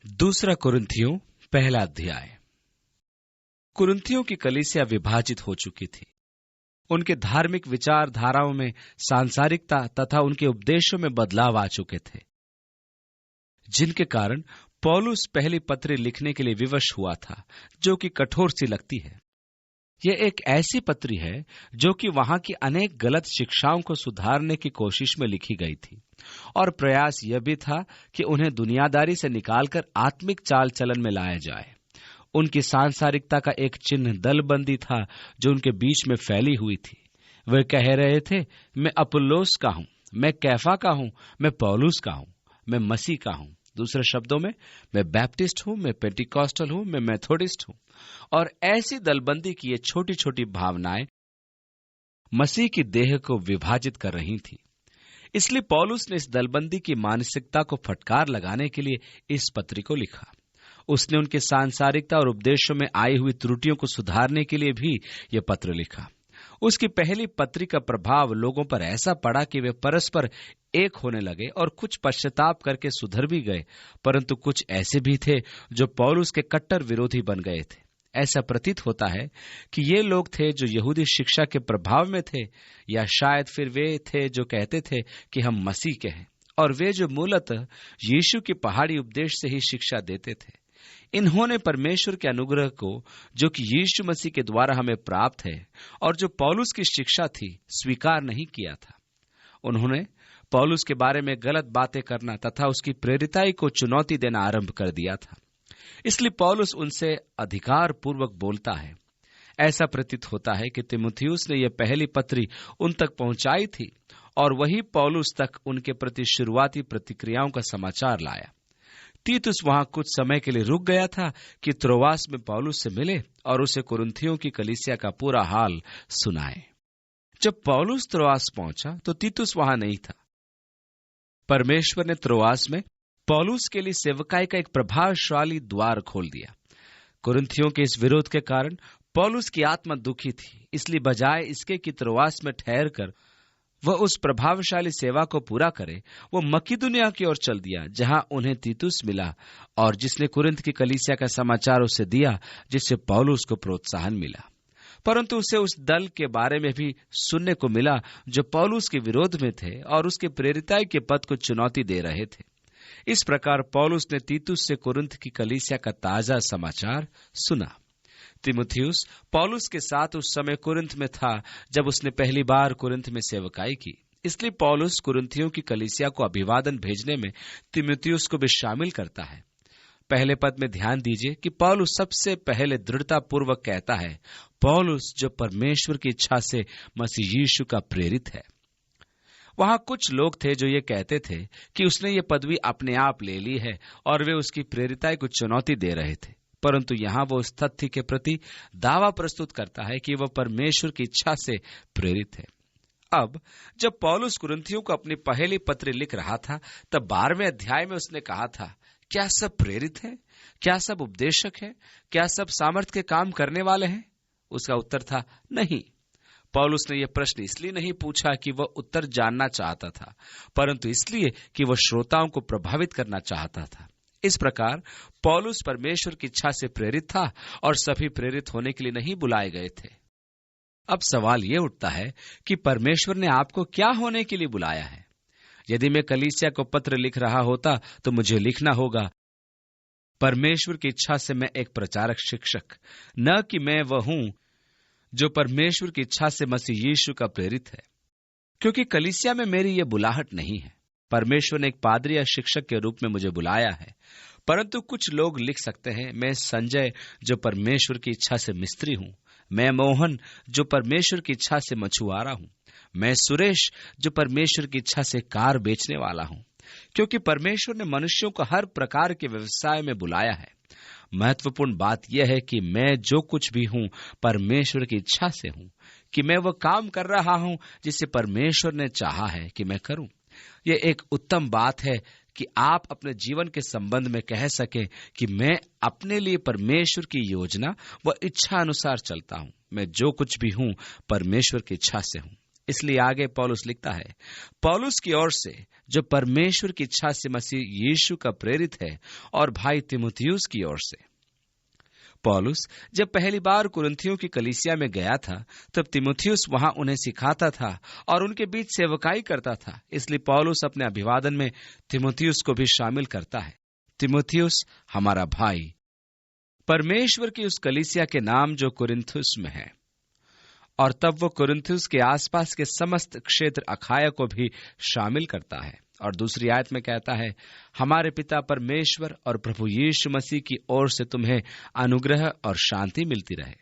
दूसरा कुरिन्थियों पहला अध्याय। कुरिन्थियों की कलीसिया विभाजित हो चुकी थी। उनके धार्मिक विचारधाराओं में सांसारिकता तथा उनके उपदेशों में बदलाव आ चुके थे, जिनके कारण पौलुस पहली पत्री लिखने के लिए विवश हुआ था, जो कि कठोर सी लगती है। यह एक ऐसी पत्री है जो कि वहां की अनेक गलत शिक्षाओं को सुधारने की कोशिश में लिखी गई थी, और प्रयास यह भी था कि उन्हें दुनियादारी से निकालकर आत्मिक चाल चलन में लाया जाए। उनकी सांसारिकता का एक चिन्ह दलबंदी था जो उनके बीच में फैली हुई थी। वे कह रहे थे, मैं अपुल्लोस का हूं, मैं कैफा का हूं, मैं पौलुस का हूं, मैं मसीह का हूं। दूसरे शब्दों में, मैं बैप्टिस्ट हूं, मैं पेंटिकॉस्टल हूं, मैं मेथोडिस्ट हूं। और ऐसी दलबंदी की ये छोटी छोटी भावनाएं मसीह की देह को विभाजित कर रही थी। इसलिए पौलुस ने इस दलबंदी की मानसिकता को फटकार लगाने के लिए इस पत्री को लिखा। उसने उनके सांसारिकता और उपदेशों में आई हुई त्रुटियों को सुधारने के लिए भी यह पत्र लिखा। उसकी पहली पत्री का प्रभाव लोगों पर ऐसा पड़ा कि वे परस्पर एक होने लगे और कुछ पश्चाताप करके सुधर भी गए, परंतु कुछ ऐसे भी थे जो पौलुस के कट्टर विरोधी बन गए थे। ऐसा प्रतीत होता है कि ये लोग थे जो यहूदी शिक्षा के प्रभाव में थे, या शायद फिर वे थे जो कहते थे कि हम मसीह के हैं, और वे जो मूलतः यीशु के पहाड़ी उपदेश से ही शिक्षा देते थे। इन्होंने परमेश्वर के अनुग्रह को, जो कि यीशु मसीह के द्वारा हमें प्राप्त है और जो पौलुस की शिक्षा थी, स्वीकार नहीं किया था। उन्होंने पौलुस के बारे में गलत बातें करना तथा उसकी प्रेरिताई को चुनौती देना आरंभ कर दिया था। इसलिए पौलुस उनसे अधिकार पूर्वक बोलता है। ऐसा प्रतीत होता है कि तीमुथियुस ने यह पहली पत्री उन तक पहुंचाई थी, और वही पौलुस तक उनके प्रति शुरुआती प्रतिक्रियाओं का समाचार लाया। तीतुस वहां कुछ समय के लिए रुक गया था कि त्रोआस में पौलुस से मिले और उसे कुरिन्थियों की कलीसिया का पूरा हाल सुनाए। जब पौलुस त्रोआस पहुंचा तो तीतुस वहां नहीं था। परमेश्वर ने त्रोआस में पौलुस के लिए सेवकाई का एक प्रभावशाली द्वार खोल दिया। कुरिन्थियों के इस विरोध के कारण पौलुस की आत्मा दुखी थी। इसलिए बजाय इसके कि त्रोआस में ठहर कर वह उस प्रभावशाली सेवा को पूरा करे, वो मकिदुनिया की ओर चल दिया, जहां उन्हें तीतुस मिला और जिसने कुरिन्थ की कलीसिया का समाचार उसे दिया, जिससे पौलुस को प्रोत्साहन मिला। परंतु उसे उस दल के बारे में भी सुनने को मिला जो पौलुस के विरोध में थे और उसके प्रेरिताई के पद को चुनौती दे रहे थे। इस प्रकार पौलुस ने तीतुस से कुरिन्थ की कलीसिया का ताजा समाचार सुना। तीमुथियुस पौलुस के साथ उस समय कुरिन्थ में था जब उसने पहली बार कुरिन्थ में सेवकाई की। इसलिए पौलुस कुरिन्थियों की कलीसिया को अभिवादन भेजने में तीमुथियुस को भी शामिल करता है। पहले पद में ध्यान दीजिए कि पौलुस सबसे पहले दृढ़ता पूर्वक कहता है, पौलुस जो परमेश्वर की इच्छा से मसीह यीशु का प्रेरित है। वहां कुछ लोग थे जो ये कहते थे कि उसने ये पदवी अपने आप ले ली है और वे उसकी प्रेरिताई को चुनौती दे रहे थे। परंतु यहां वो उस तथ्य के प्रति दावा प्रस्तुत करता है कि वह परमेश्वर की इच्छा से प्रेरित है। अब जब पौलुस कुरिन्थियों को अपनी पहली पत्र लिख रहा था, तब 12वें अध्याय में उसने कहा था, क्या सब प्रेरित हैं? क्या सब उपदेशक हैं? क्या सब सामर्थ के काम करने वाले हैं? उसका उत्तर था नहीं। पौलुस ने यह प्रश्न इसलिए नहीं पूछा कि वह उत्तर जानना चाहता था, परंतु इसलिए कि वह श्रोताओं को प्रभावित करना चाहता था। इस प्रकार पौलुस परमेश्वर की इच्छा से प्रेरित था और सभी प्रेरित होने के लिए नहीं बुलाए गए थे। अब सवाल यह उठता है कि परमेश्वर ने आपको क्या होने के लिए बुलाया है? यदि मैं कलीसिया को पत्र लिख रहा होता तो मुझे लिखना होगा, परमेश्वर की इच्छा से मैं एक प्रचारक शिक्षक, न कि मैं वह हूं जो परमेश्वर की इच्छा से मसीह यीशु का प्रेरित है, क्योंकि कलीसिया में मेरी यह बुलाहट नहीं है। परमेश्वर ने एक पादरी या शिक्षक के रूप में मुझे बुलाया है। परंतु कुछ लोग लिख सकते हैं, मैं संजय जो परमेश्वर की इच्छा से मिस्त्री हूं, मैं मोहन जो परमेश्वर की इच्छा से मछुआरा हूं, मैं सुरेश जो परमेश्वर की इच्छा से कार बेचने वाला हूं। क्योंकि परमेश्वर ने मनुष्यों को हर प्रकार के व्यवसाय में बुलाया है। महत्वपूर्ण बात यह है कि मैं जो कुछ भी हूं परमेश्वर की इच्छा से हूं, कि मैं वह काम कर रहा हूं जिसे परमेश्वर ने चाहा है कि मैं करूं। यह एक उत्तम बात है कि आप अपने जीवन के संबंध में कह सकें कि मैं अपने लिए परमेश्वर की योजना व इच्छा अनुसार चलता हूं। मैं जो कुछ भी हूं परमेश्वर की इच्छा से हूं। इसलिए आगे पौलुस लिखता है, पौलुस की ओर से जो परमेश्वर की इच्छा से मसीह यीशु का प्रेरित है, और भाई तीमुथियुस की ओर से। पौलुस जब पहली बार कुरिन्थियों की कलीसिया में गया था, तब तीमुथियुस वहां उन्हें सिखाता था और उनके बीच सेवकाई करता था। इसलिए पौलुस अपने अभिवादन में तीमुथियुस को भी शामिल करता है। तीमुथियुस हमारा भाई, परमेश्वर की उस कलीसिया के नाम जो कुरिन्थुस में है, और तब वो कुरिन्थुस के आसपास के समस्त क्षेत्र अखाया को भी शामिल करता है। और दूसरी आयत में कहता है, हमारे पिता परमेश्वर और प्रभु यीशु मसीह की ओर से तुम्हें अनुग्रह और शांति मिलती रहे।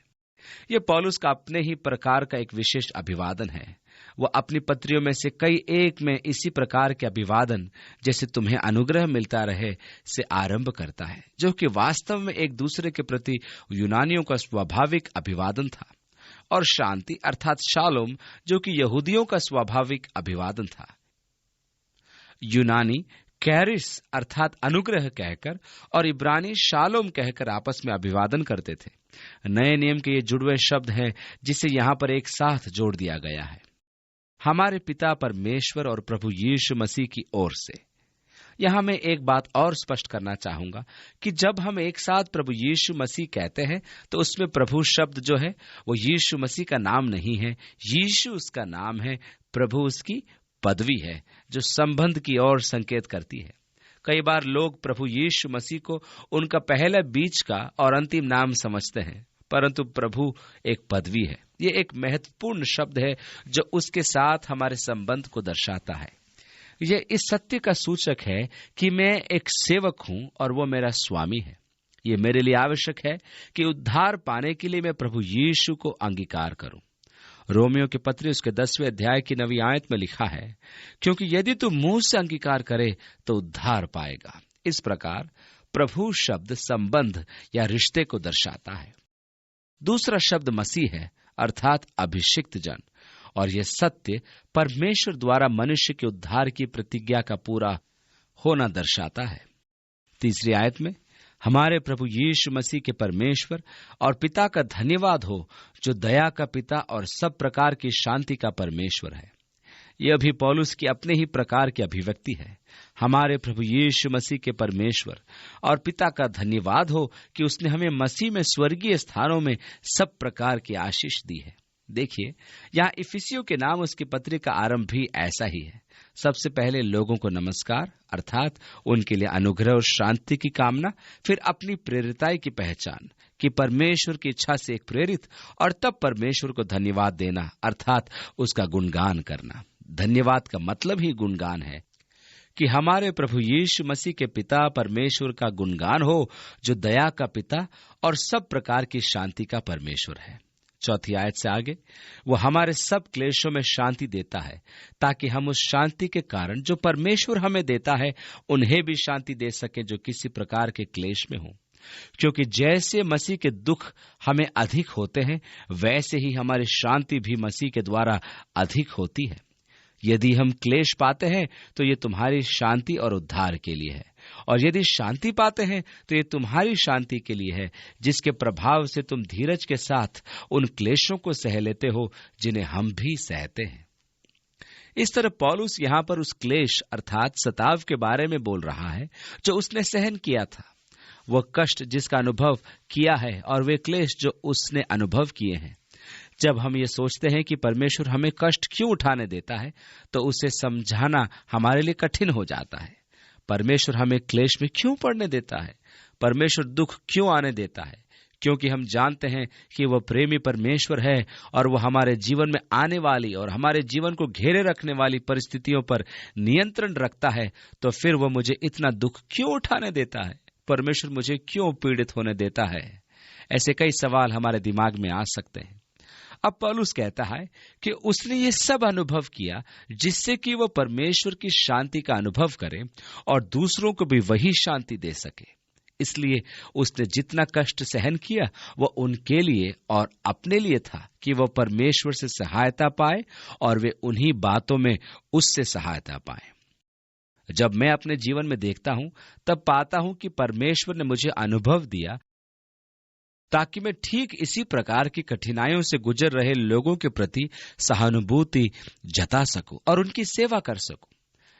यह पौलुस का अपने ही प्रकार का एक विशेष अभिवादन है। वह अपनी पत्रियों में से कई एक में इसी प्रकार के अभिवादन, जैसे तुम्हें अनुग्रह मिलता रहे, से आरंभ करता है, जो कि वास्तव में एक दूसरे के प्रति यूनानियों का स्वाभाविक अभिवादन था, और शांति अर्थात शालोम, जो कि यहूदियों का स्वाभाविक अभिवादन था। यूनानी कैरिस अर्थात अनुग्रह कहकर और इब्रानी शालोम कहकर आपस में अभिवादन करते थे। नए नियम के ये जुड़वे शब्द हैं जिसे यहां पर एक साथ जोड़ दिया गया है, हमारे पिता परमेश्वर और प्रभु यीशु मसीह की ओर से। यहां मैं एक बात और स्पष्ट करना चाहूंगा कि जब हम एक साथ प्रभु यीशु मसीह कहते हैं, तो उसमें प्रभु शब्द जो है वो यीशु मसीह का नाम नहीं है। यीशु उसका नाम है, प्रभु उसकी पदवी है जो संबंध की ओर संकेत करती है। कई बार लोग प्रभु यीशु मसीह को उनका पहला बीच का और अंतिम नाम समझते हैं, परंतु प्रभु एक पदवी है। ये एक महत्वपूर्ण शब्द है जो उसके साथ हमारे संबंध को दर्शाता है। यह इस सत्य का सूचक है कि मैं एक सेवक हूं और वो मेरा स्वामी है। ये मेरे लिए आवश्यक है कि उद्धार पाने के लिए मैं प्रभु यीशु को अंगीकार करूं। रोमियो के पत्री उसके 10वें अध्याय की 9वीं आयत में लिखा है, क्योंकि यदि तू मुंह से अंगीकार करे तो उद्धार पाएगा। इस प्रकार प्रभु शब्द संबंध या रिश्ते को दर्शाता है। दूसरा शब्द मसीह है अर्थात अभिषिक्त जन, और यह सत्य परमेश्वर द्वारा मनुष्य के उद्धार की प्रतिज्ञा का पूरा होना दर्शाता है। तीसरी आयत में, हमारे प्रभु यीशु मसीह के परमेश्वर और पिता का धन्यवाद हो, जो दया का पिता और सब प्रकार की शांति का परमेश्वर है। यह भी पौलुस की अपने ही प्रकार की अभिव्यक्ति है। हमारे प्रभु यीशु मसीह के परमेश्वर और पिता का धन्यवाद हो कि उसने हमें मसीह में स्वर्गीय स्थानों में सब प्रकार की आशीष दी है। देखिए, यहाँ इफिसियों के नाम उसकी पत्री का आरंभ भी ऐसा ही है। सबसे पहले लोगों को नमस्कार अर्थात उनके लिए अनुग्रह और शांति की कामना, फिर अपनी प्रेरिताई की पहचान कि परमेश्वर की इच्छा से एक प्रेरित, और तब परमेश्वर को धन्यवाद देना अर्थात उसका गुणगान करना। धन्यवाद का मतलब ही गुणगान है कि हमारे प्रभु यीशु मसीह के पिता परमेश्वर का गुणगान हो, जो दया का पिता और सब प्रकार की शांति का परमेश्वर है। चौथी आयत से आगे, वो हमारे सब क्लेशों में शांति देता है, ताकि हम उस शांति के कारण जो परमेश्वर हमें देता है उन्हें भी शांति दे सके जो किसी प्रकार के क्लेश में हो। क्योंकि जैसे मसीह के दुख हमें अधिक होते हैं, वैसे ही हमारी शांति भी मसीह के द्वारा अधिक होती है। यदि हम क्लेश पाते हैं तो ये तुम्हारी शांति और उद्धार के लिए है, और यदि शांति पाते हैं तो ये तुम्हारी शांति के लिए है, जिसके प्रभाव से तुम धीरज के साथ उन क्लेशों को सह लेते हो जिन्हें हम भी सहते हैं। इस तरह पौलुस यहाँ पर उस क्लेश अर्थात सताव के बारे में बोल रहा है जो उसने सहन किया था, वह कष्ट जिसका अनुभव किया है, और वे क्लेश जो उसने अनुभव किए हैं। जब हम ये सोचते हैं कि परमेश्वर हमें कष्ट क्यों उठाने देता है, तो उसे समझाना हमारे लिए कठिन हो जाता है। परमेश्वर हमें क्लेश में क्यों पड़ने देता है, परमेश्वर दुख क्यों आने देता है? क्योंकि हम जानते हैं कि वह प्रेमी परमेश्वर है और वह हमारे जीवन में आने वाली और हमारे जीवन को घेरे रखने वाली परिस्थितियों पर नियंत्रण रखता है। तो फिर वह मुझे इतना दुख क्यों उठाने देता है? परमेश्वर मुझे क्यों पीड़ित होने देता है? ऐसे कई सवाल हमारे दिमाग में आ सकते हैं। अब पौलुस कहता है कि उसने ये सब अनुभव किया जिससे कि वह परमेश्वर की शांति का अनुभव करे और दूसरों को भी वही शांति दे सके। इसलिए उसने जितना कष्ट सहन किया वह उनके लिए और अपने लिए था कि वह परमेश्वर से सहायता पाए और वे उन्हीं बातों में उससे सहायता पाए। जब मैं अपने जीवन में देखता हूं तब पाता हूं कि परमेश्वर ने मुझे अनुभव दिया ताकि मैं ठीक इसी प्रकार की कठिनाइयों से गुजर रहे लोगों के प्रति सहानुभूति जता सकूं और उनकी सेवा कर सकूं।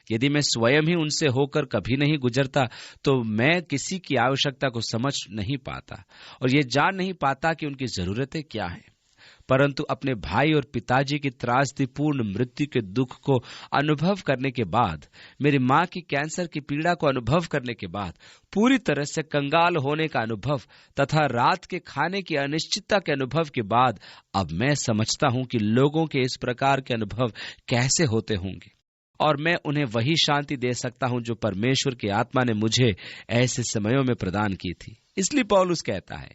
यदि मैं स्वयं ही उनसे होकर कभी नहीं गुजरता तो मैं किसी की आवश्यकता को समझ नहीं पाता और ये जान नहीं पाता कि उनकी जरूरतें क्या हैं। परंतु अपने भाई और पिताजी की त्रासदीपूर्ण मृत्यु के दुख को अनुभव करने के बाद, मेरी मां की कैंसर की पीड़ा को अनुभव करने के बाद, पूरी तरह से कंगाल होने का अनुभव तथा रात के खाने की अनिश्चितता के अनुभव के बाद अब मैं समझता हूं कि लोगों के इस प्रकार के अनुभव कैसे होते होंगे और मैं उन्हें वही शांति दे सकता हूं जो परमेश्वर की आत्मा ने मुझे ऐसे समयों में प्रदान की थी। इसलिए पौलुस कहता है,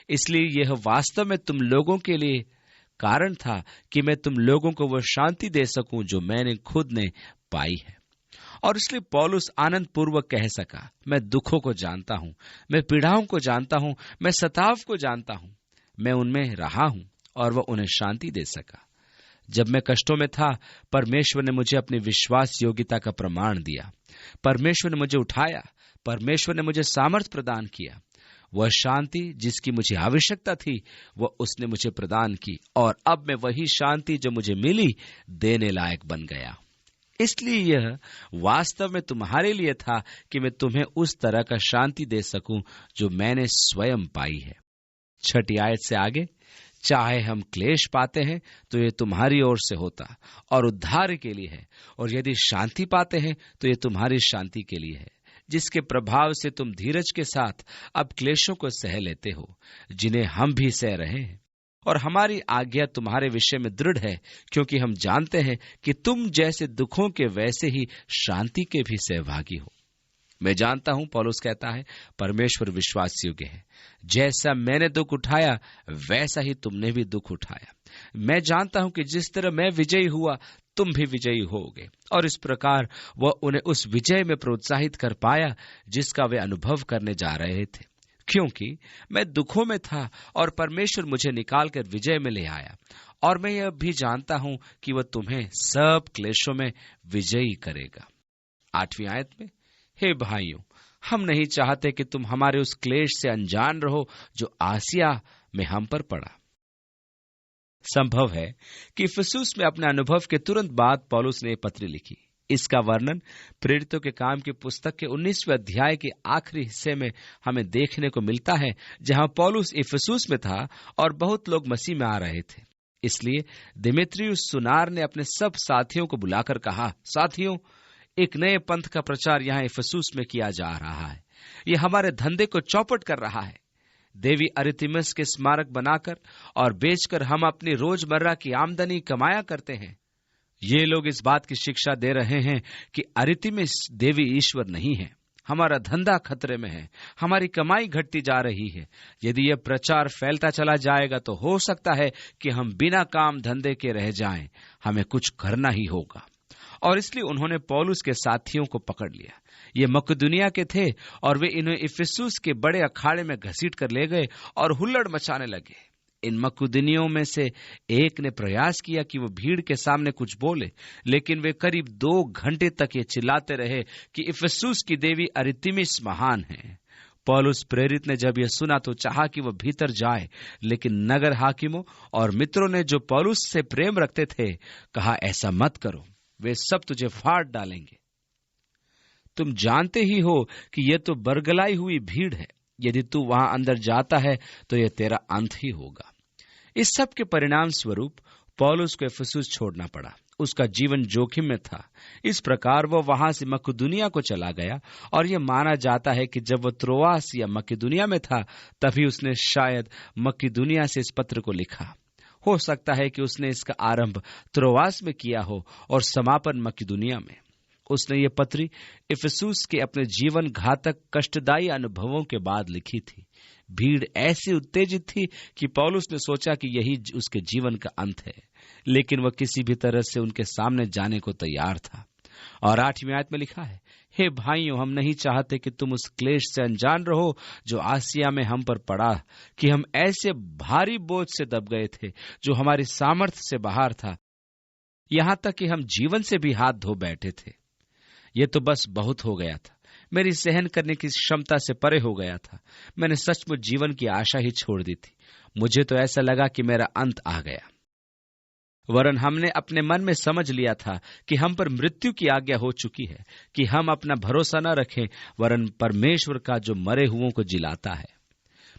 इसलिए यह वास्तव में तुम लोगों के लिए कारण था कि मैं तुम लोगों को वह शांति दे सकूं जो मैंने खुद ने पाई है। और इसलिए पौलुस आनंद पूर्वक कह सका, मैं दुखों को जानता हूं, मैं पीड़ाओं को जानता हूं, मैं सताव को जानता हूं, मैं उनमें रहा हूं और वह उन्हें शांति दे सका। जब मैं कष्टों में था, परमेश्वर ने मुझे अपनी विश्वास योग्यता का प्रमाण दिया। परमेश्वर ने मुझे उठाया, परमेश्वर ने मुझे सामर्थ प्रदान किया। वह शांति जिसकी मुझे आवश्यकता थी वह उसने मुझे प्रदान की और अब मैं वही शांति जो मुझे मिली देने लायक बन गया। इसलिए यह वास्तव में तुम्हारे लिए था कि मैं तुम्हें उस तरह का शांति दे सकूं जो मैंने स्वयं पाई है। 6 आयत से आगे, चाहे हम क्लेश पाते हैं तो ये तुम्हारी ओर से होता और उद्धार के लिए है, और यदि शांति पाते हैं तो ये तुम्हारी शांति के लिए है, जिसके प्रभाव से तुम धीरज के साथ अब क्लेशों को सह लेते हो, जिन्हें हम भी सह रहे हैं। और हमारी आज्ञा तुम्हारे विषय में दृढ़ है, क्योंकि हम जानते हैं कि तुम जैसे दुखों के वैसे ही शांति के भी सहभागी हो। मैं जानता हूं, पौलुस कहता है, परमेश्वर विश्वास योग्य है। जैसा मैंने दुख उठाया वैसा ही तुमने भी दुख उठाया। मैं जानता हूं कि जिस तरह मैं विजयी हुआ तुम भी विजयी होगे। और इस प्रकार वह उन्हें उस विजय में प्रोत्साहित कर पाया जिसका वे अनुभव करने जा रहे थे, क्योंकि मैं दुखों में था और परमेश्वर मुझे निकालकर विजय में ले आया। और मैं यह भी जानता हूं कि वह तुम्हें सब क्लेशों में विजयी करेगा। 8वीं आयत में, हे भाइयों, हम नहीं चाहते कि तुम हमारे उस क्लेश से अनजान रहो जो आसिया में हम पर पड़ा। संभव है कि इफिसुस में अपने अनुभव के तुरंत बाद पौलुस ने पत्री लिखी। इसका वर्णन प्रेरितों के काम की पुस्तक के 19वें अध्याय के आखिरी हिस्से में हमें देखने को मिलता है, जहां पौलुस इफिसुस में था और बहुत लोग मसीह में आ रहे थे। इसलिए दिमेत्रियुस सुनार ने अपने सब साथियों को बुलाकर कहा, साथियों, एक नए पंथ का प्रचार यहाँ इफिसुस में किया जा रहा है। यह हमारे धंधे को चौपट कर रहा है। देवी अरितिमिस के स्मारक बनाकर और बेचकर हम अपनी रोजमर्रा की आमदनी कमाया करते हैं। ये लोग इस बात की शिक्षा दे रहे हैं कि अरितिमिस देवी ईश्वर नहीं है। हमारा धंधा खतरे में है, हमारी कमाई घटती जा रही है। यदि यह प्रचार फैलता चला जाएगा तो हो सकता है कि हम बिना काम धंधे के रह जाएं। हमें कुछ करना ही होगा। और इसलिए उन्होंने पौलुस के साथियों को पकड़ लिया। ये मकदुनिया के थे और वे इन्हें इफिसुस के बड़े अखाड़े में घसीट कर ले गए और हुल्लड़ मचाने लगे। इन मकदुनियों में से एक ने प्रयास किया कि वो भीड़ के सामने कुछ बोले, लेकिन वे करीब 2 घंटे तक ये चिल्लाते रहे कि इफिसुस की देवी अरितिमिस महान है। पौलुस प्रेरित ने जब यह सुना तो चाहा कि वह भीतर जाए, लेकिन नगर हाकिमों और मित्रों ने जो पौलुस से प्रेम रखते थे कहा, ऐसा मत करो, वे सब तुझे फाड़ डालेंगे। तुम जानते ही हो कि यह तो बरगलाई हुई भीड़ है। यदि तू वहां अंदर जाता है तो यह तेरा अंत ही होगा। इस सब के परिणाम स्वरूप पौलुस को इफिसुस छोड़ना पड़ा। उसका जीवन जोखिम में था। इस प्रकार वह वहां से मकदुनिया को चला गया और यह माना जाता है कि जब वह त्रोआस या मकिदुनिया में था तभी उसने शायद मकिदुनिया से इस पत्र को लिखा। हो सकता है कि उसने इसका आरंभ त्रोआस में किया हो और समापन मकिदुनिया में। उसने ये पत्री इफिसुस के अपने जीवन घातक कष्टदायी अनुभवों के बाद लिखी थी। भीड़ ऐसी उत्तेजित थी कि पौलुस ने सोचा कि यही उसके जीवन का अंत है, लेकिन वह किसी भी तरह से उनके सामने जाने को तैयार था। और 8वीं आयत में लिखा है, हे भाइयों, हम नहीं चाहते कि तुम उस क्लेश से अनजान रहो जो आसिया में हम पर पड़ा, कि हम ऐसे भारी बोझ से दब गए थे जो हमारी सामर्थ्य से बाहर था, यहां तक कि हम जीवन से भी हाथ धो बैठे थे। ये तो बस बहुत हो गया था। मेरी सहन करने की क्षमता से परे हो गया था। मैंने सचमुच जीवन की आशा ही छोड़ दी थी। मुझे तो ऐसा लगा कि मेरा अंत आ गया। वरन हमने अपने मन में समझ लिया था कि हम पर मृत्यु की आज्ञा हो चुकी है, कि हम अपना भरोसा न रखें वरन परमेश्वर का जो मरे हुओं को जिलाता है।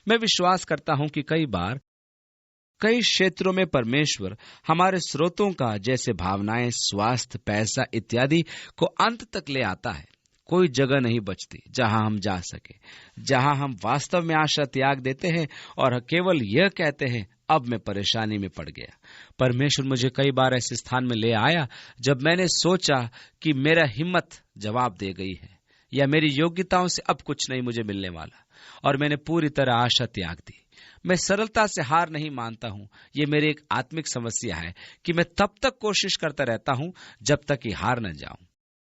मैं विश्वास करता हूं कि कई बार कई क्षेत्रों में परमेश्वर हमारे स्रोतों का, जैसे भावनाएं, स्वास्थ्य, पैसा इत्यादि को अंत तक ले आता है। कोई जगह नहीं बचती जहां हम जा सके, जहां हम वास्तव में आशा त्याग देते हैं और केवल यह कहते हैं, अब मैं परेशानी में पड़ गया। परमेश्वर मुझे कई बार ऐसे स्थान में ले आया जब मैंने सोचा कि मेरा हिम्मत जवाब दे गई है या मेरी योग्यताओं से अब कुछ नहीं मुझे मिलने वाला, और मैंने पूरी तरह आशा त्याग दी। मैं सरलता से हार नहीं मानता हूं। ये मेरी एक आत्मिक समस्या है कि मैं तब तक कोशिश करता रहता हूं जब तक कि हार न जाऊं।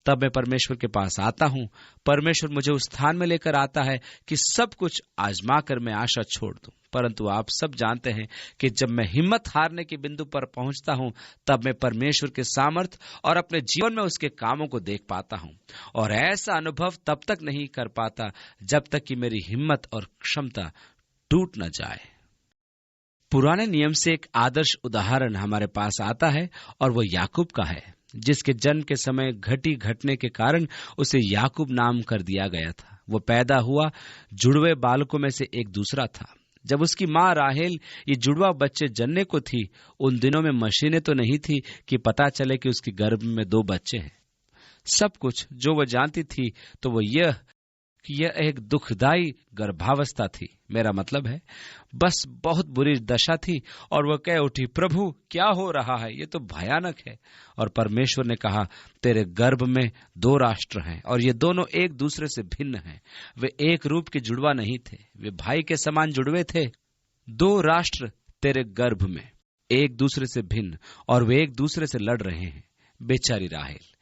तब मैं परमेश्वर के पास आता हूं। परमेश्वर मुझे उस स्थान में लेकर आता है कि सब कुछ आजमा कर मैं आशा छोड़ दूं। परंतु आप सब जानते हैं कि जब मैं हिम्मत हारने के बिंदु पर पहुंचता हूं, तब मैं परमेश्वर के सामर्थ और अपने जीवन में उसके कामों को देख पाता हूं। और ऐसा अनुभव तब तक नहीं कर पाता जब तक कि मेरी हिम्मत और क्षमता टूट न जाए। पुराने नियम से एक आदर्श उदाहरण हमारे पास आता है और वो याकूब का है, जिसके जन्म के समय घटी घटने के कारण उसे याकूब नाम कर दिया गया था। वो पैदा हुआ जुड़वे बालकों में से एक दूसरा था। जब उसकी माँ राहेल ये जुड़वा बच्चे जनने को थी, उन दिनों में मशीनें तो नहीं थी कि पता चले कि उसके गर्भ में 2 बच्चे हैं। सब कुछ जो वह जानती थी तो वो यह कि यह एक दुखदाई गर्भावस्था थी। मेरा मतलब है, बस बहुत बुरी दशा थी और वह कह उठी, प्रभु क्या हो रहा है, ये तो भयानक है। और परमेश्वर ने कहा, तेरे गर्भ में 2 राष्ट्र हैं और ये दोनों एक दूसरे से भिन्न हैं। वे एक रूप के जुड़वा नहीं थे, वे भाई के समान जुड़वे थे। 2 राष्ट्र तेरे गर्भ में, एक दूसरे से भिन्न, और वे एक दूसरे से लड़ रहे हैं। बेचारी राहेल।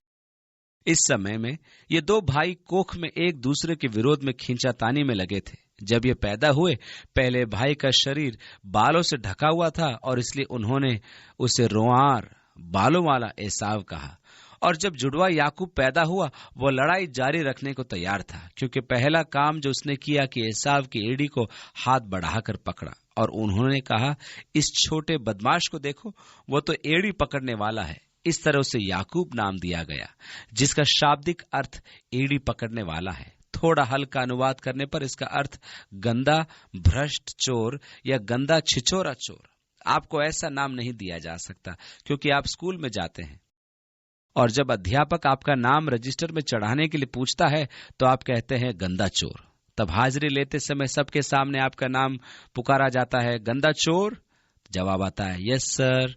इस समय में ये 2 भाई कोख में एक दूसरे के विरोध में खींचातानी में लगे थे। जब ये पैदा हुए, पहले भाई का शरीर बालों से ढका हुआ था और इसलिए उन्होंने उसे रोंआर बालों वाला एसाव कहा। और जब जुड़वा याकूब पैदा हुआ, वो लड़ाई जारी रखने को तैयार था, क्योंकि पहला काम जो उसने किया कि एसाव की एड़ी को हाथ बढ़ाकर पकड़ा। और उन्होंने कहा, इस छोटे बदमाश को देखो, वो तो एड़ी पकड़ने वाला है। इस तरह उसे याकूब नाम दिया गया, जिसका शाब्दिक अर्थ एड़ी पकड़ने वाला है। थोड़ा हल्का अनुवाद करने पर इसका अर्थ गंदा, भ्रष्ट चोर या गंदा छिछोरा चोर। आपको ऐसा नाम नहीं दिया जा सकता क्योंकि आप स्कूल में जाते हैं, और जब अध्यापक आपका नाम रजिस्टर में चढ़ाने के लिए पूछता है तो आप कहते हैं गंदा चोर। तब हाजिरी लेते समय सबके सामने आपका नाम पुकारा जाता है, गंदा चोर। जवाब आता है, यस सर।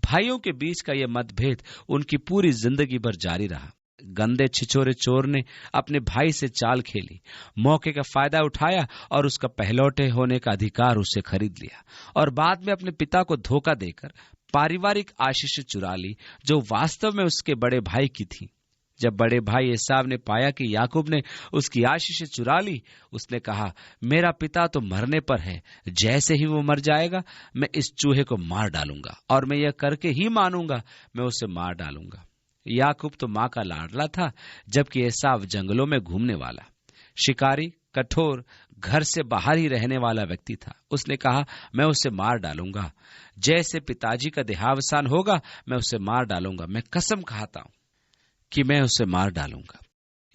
भाइयों के बीच का यह मतभेद उनकी पूरी जिंदगी भर जारी रहा। गंदे छिछोरे चोर ने अपने भाई से चाल खेली, मौके का फायदा उठाया और उसका पहलौठे होने का अधिकार उससे खरीद लिया, और बाद में अपने पिता को धोखा देकर पारिवारिक आशीष चुरा ली जो वास्तव में उसके बड़े भाई की थी। जब बड़े भाई एसाव ने पाया कि याकूब ने उसकी आशीष चुरा ली, उसने कहा, मेरा पिता तो मरने पर है, जैसे ही वो मर जाएगा मैं इस चूहे को मार डालूंगा, और मैं यह करके ही मानूंगा, मैं उसे मार डालूंगा। याकूब तो माँ का लाडला था, जबकि एसाव जंगलों में घूमने वाला, शिकारी, कठोर, घर से बाहर ही रहने वाला व्यक्ति था। उसने कहा, मैं उसे मार डालूंगा, जैसे पिताजी का देहावसान होगा मैं उसे मार डालूंगा। मैं कसम खाता हूं कि मैं उसे मार डालूंगा।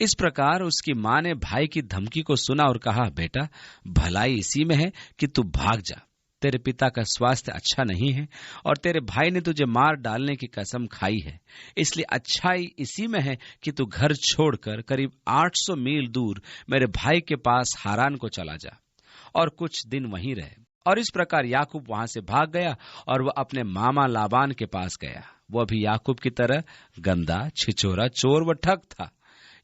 इस प्रकार उसकी मां ने भाई की धमकी को सुना और कहा, बेटा भलाई इसी में है कि तू भाग जा। तेरे पिता का स्वास्थ्य अच्छा नहीं है और तेरे भाई ने तुझे मार डालने की कसम खाई है, इसलिए अच्छाई इसी में है कि तू घर छोड़कर करीब 800 मील दूर मेरे भाई के पास हारान को चला जा और कुछ दिन वहीं रहे। और इस प्रकार याकूब वहां से भाग गया और वह अपने मामा लाबान के पास गया। वह भी याकूब की तरह गंदा, छिछोरा, चोर व ठग था।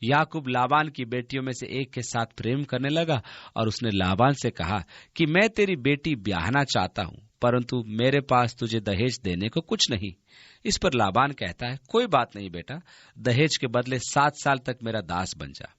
याकूब लाबान की बेटियों में से एक के साथ प्रेम करने लगा और उसने लाबान से कहा कि मैं तेरी बेटी ब्याहना चाहता हूं, परंतु मेरे पास तुझे दहेज देने को कुछ नहीं। इस पर लाबान कहता है, कोई बात नहीं बेटा, दहेज के बदले 7 साल तक मेरा दास बन जा,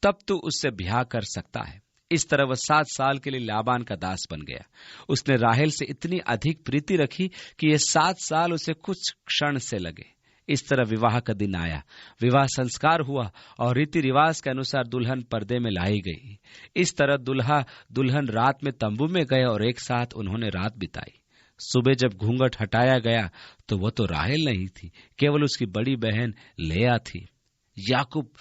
तब तू उससे ब्याह कर सकता है। इस तरह वह 7 साल के लिए लाबान का दास बन गया। उसने राहेल से इतनी अधिक प्रीति रखी कि ये 7 साल उसे कुछ क्षण से लगे। इस तरह विवाह का दिन आया, विवाह संस्कार हुआ और रीति रिवाज के अनुसार दुल्हन पर्दे में लाई गई। इस तरह दुल्हा दुल्हन रात में तंबू में गए और एक साथ उन्होंने रात बिताई। सुबह जब घूंघट हटाया गया तो वो तो राहेल नहीं थी, केवल उसकी बड़ी बहन लेया थी। याकूब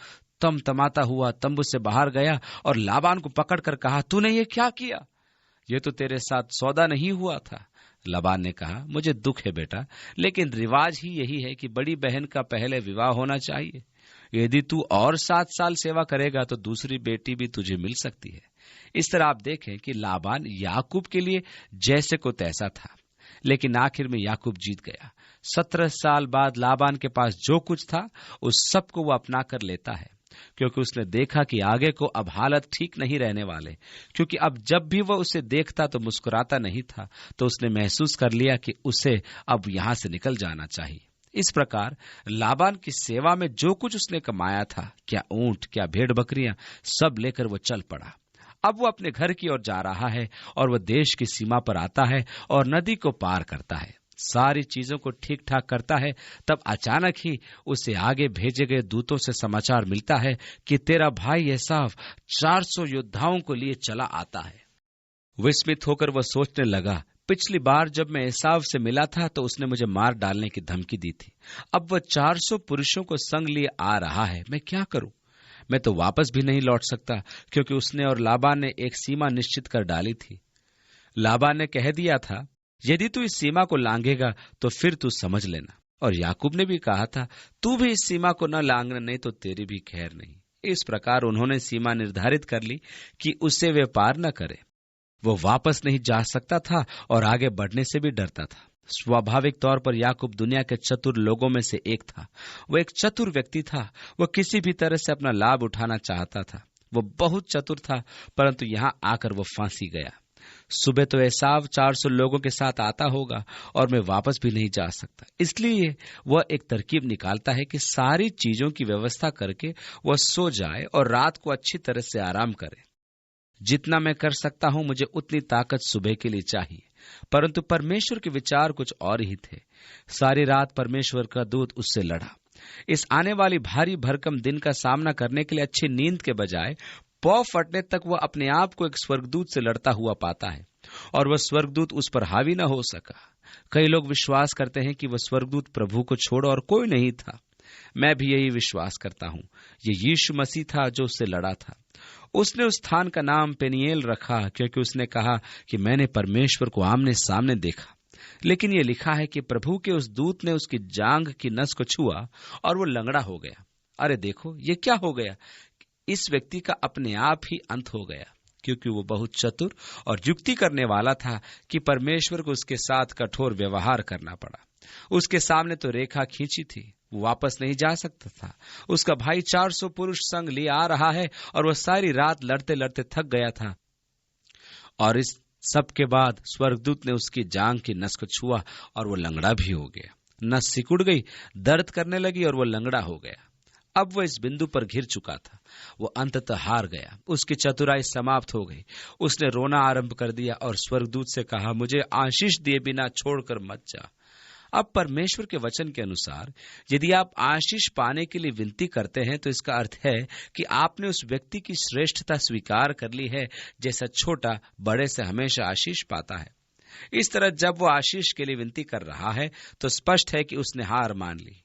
तमतमाता हुआ तंबू से बाहर गया और लाबान को पकड़कर कहा, तूने ये क्या किया? ये तो तेरे साथ सौदा नहीं हुआ था। लाबान ने कहा, मुझे दुख है बेटा, लेकिन रिवाज ही यही है कि बड़ी बहन का पहले विवाह होना चाहिए। यदि तू और 7 साल सेवा करेगा तो दूसरी बेटी भी तुझे मिल सकती है। इस तरह आप देखें कि लाबान याकूब के लिए जैसे को तैसा था, लेकिन आखिर में याकूब जीत गया। 17 साल बाद लाबान के पास जो कुछ था उस सब को वो अपना कर लेता है, क्योंकि उसने देखा कि आगे को अब हालत ठीक नहीं रहने वाले। क्योंकि अब जब भी वह उसे देखता तो मुस्कुराता नहीं था, तो उसने महसूस कर लिया कि उसे अब यहां से निकल जाना चाहिए। इस प्रकार लाबान की सेवा में जो कुछ उसने कमाया था, क्या ऊंट, क्या भेड़ बकरियां, सब लेकर वो चल पड़ा। अब वो अपने घर की ओर जा रहा है और वह देश की सीमा पर आता है और नदी को पार करता है। सारी चीजों को ठीक ठाक करता है, तब अचानक ही उसे आगे भेजे गए दूतों से समाचार मिलता है कि तेरा भाई एसाव 400 योद्धाओं को लिए चला आता है। विस्मित होकर वह सोचने लगा, पिछली बार जब मैं एसाव से मिला था तो उसने मुझे मार डालने की धमकी दी थी। अब वह 400 पुरुषों को संग लिए आ रहा है, मैं क्या करूं? मैं तो वापस भी नहीं लौट सकता, क्योंकि उसने और लाबान ने एक सीमा निश्चित कर डाली थी। लाबान ने कह दिया था, यदि तू इस सीमा को लांघेगा तो फिर तू समझ लेना। और याकूब ने भी कहा था, तू भी इस सीमा को न लांघना, नहीं तो तेरी भी खैर नहीं। इस प्रकार उन्होंने सीमा निर्धारित कर ली कि उससे वे पार न करे। वो वापस नहीं जा सकता था और आगे बढ़ने से भी डरता था। स्वाभाविक तौर पर याकूब दुनिया के चतुर लोगों में से एक था। वो एक चतुर व्यक्ति था। वो किसी भी तरह से अपना लाभ उठाना चाहता था। वो बहुत चतुर था, परंतु यहां आकर वो फांसी गया। सुबह तो एसाव 400 लोगों के साथ आता होगा और मैं वापस भी नहीं जा सकता। इसलिए वह एक तरकीब निकालता है कि सारी चीजों की व्यवस्था करके वह सो जाए और रात को अच्छी तरह से आराम करे। जितना मैं कर सकता हूं, मुझे उतनी ताकत सुबह के लिए चाहिए। परंतु परमेश्वर के विचार कुछ और ही थे। सारी रात परमेश्वर का दूत उससे लड़ा। इस आने वाली भारी भरकम दिन का सामना करने के लिए अच्छी नींद के बजाय पौ फटने तक वह अपने आप को एक स्वर्गदूत से लड़ता हुआ पाता है, और वह स्वर्गदूत उस पर हावी न हो सका। कई लोग विश्वास करते हैं कि वह स्वर्गदूत प्रभु को छोड़ और कोई नहीं था। मैं भी यही विश्वास करता हूं। ये यीशु मसीह था जो उससे लड़ा था। उसने उस स्थान का नाम पेनिएल रखा, क्योंकि उसने कहा कि मैंने परमेश्वर को आमने सामने देखा। लेकिन ये लिखा है कि प्रभु के उस दूत ने उसकी जांघ की नस को छुआ और वो लंगड़ा हो गया। अरे देखो, ये क्या हो गया? इस व्यक्ति का अपने आप ही अंत हो गया, क्योंकि वो बहुत चतुर और युक्ति करने वाला था कि परमेश्वर को उसके साथ कठोर व्यवहार करना पड़ा। उसके सामने तो रेखा खींची थी, वो वापस नहीं जा सकता था। उसका भाई 400 पुरुष संग लिए आ रहा है और वह सारी रात लड़ते लड़ते थक गया था। और इस सब के बाद स्वर्गदूत ने उसकी जांघ की नस को छुआ और वो लंगड़ा भी हो गया। नस सिकुड़ गई, दर्द करने लगी और वो लंगड़ा हो गया। अब वह इस बिंदु पर घिर चुका था। वो अंततः हार गया। उसकी चतुराई समाप्त हो गई। उसने रोना आरंभ कर दिया और स्वर्गदूत से कहा, मुझे आशीष दिए बिना छोड़कर मत जा। अब परमेश्वर के वचन के अनुसार यदि आप आशीष पाने के लिए विनती करते हैं तो इसका अर्थ है कि आपने उस व्यक्ति की श्रेष्ठता स्वीकार कर ली है, जैसा छोटा बड़े से हमेशा आशीष पाता है। इस तरह जब वो आशीष के लिए विनती कर रहा है तो स्पष्ट है कि उसने हार मान ली।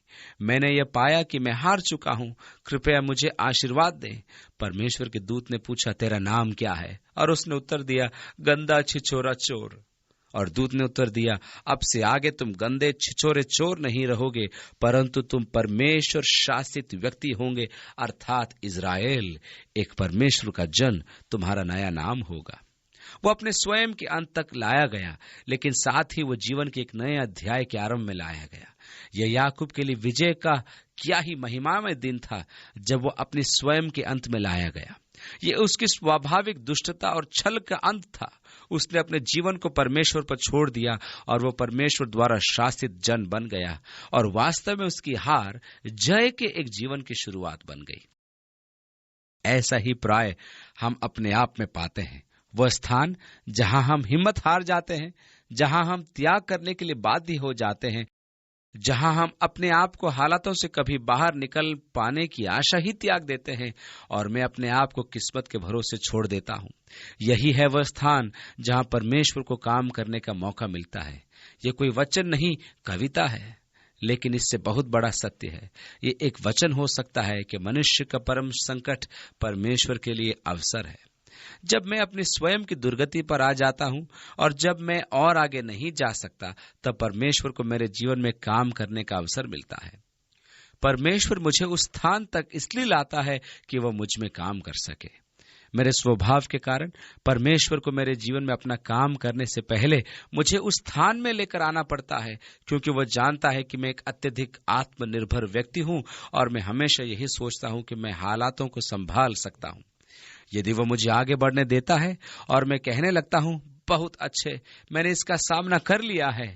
मैंने यह पाया कि मैं हार चुका हूं, कृपया मुझे आशीर्वाद दें। परमेश्वर के दूत ने पूछा, तेरा नाम क्या है? और उसने उत्तर दिया, गंदा छिछोरा चोर। और दूत ने उत्तर दिया, अब से आगे तुम गंदे छिछोरे चोर नहीं रहोगे, परंतु तुम परमेश्वर शासित व्यक्ति होंगे, अर्थात इज़राइल, एक परमेश्वर का जन तुम्हारा नया नाम होगा। वो अपने स्वयं के अंत तक लाया गया, लेकिन साथ ही वो जीवन के एक नए अध्याय के आरंभ में लाया गया। यह याकूब के लिए विजय का क्या ही महिमामय दिन था जब वो अपने स्वयं के अंत में लाया गया। ये उसकी स्वाभाविक दुष्टता और छल का अंत था। उसने अपने जीवन को परमेश्वर पर छोड़ दिया और वो परमेश्वर द्वारा शासित जन बन गया, और वास्तव में उसकी हार जय के एक जीवन की शुरुआत बन गई। ऐसा ही प्राय हम अपने आप में पाते हैं। वह स्थान जहां हम हिम्मत हार जाते हैं, जहां हम त्याग करने के लिए बाध्य हो जाते हैं, जहां हम अपने आप को हालातों से कभी बाहर निकल पाने की आशा ही त्याग देते हैं और मैं अपने आप को किस्मत के भरोसे छोड़ देता हूं। यही है वह स्थान जहां परमेश्वर को काम करने का मौका मिलता है। ये कोई वचन नहीं, कविता है, लेकिन इससे बहुत बड़ा सत्य है। ये एक वचन हो सकता है कि मनुष्य का परम संकट परमेश्वर के लिए अवसर है। जब मैं अपनी स्वयं की दुर्गति पर आ जाता हूं और जब मैं और आगे नहीं जा सकता, तब परमेश्वर को मेरे जीवन में काम करने का अवसर मिलता है। परमेश्वर मुझे उस स्थान तक इसलिए लाता है कि वह मुझ में काम कर सके। मेरे स्वभाव के कारण परमेश्वर को मेरे जीवन में अपना काम करने से पहले मुझे उस स्थान में लेकर आना पड़ता है, क्योंकि वह जानता है कि मैं एक अत्यधिक आत्मनिर्भर व्यक्ति हूं और मैं हमेशा यही सोचता हूं कि मैं हालातों को संभाल सकता हूं। यदि वह मुझे आगे बढ़ने देता है और मैं कहने लगता हूं, बहुत अच्छे, मैंने इसका सामना कर लिया है।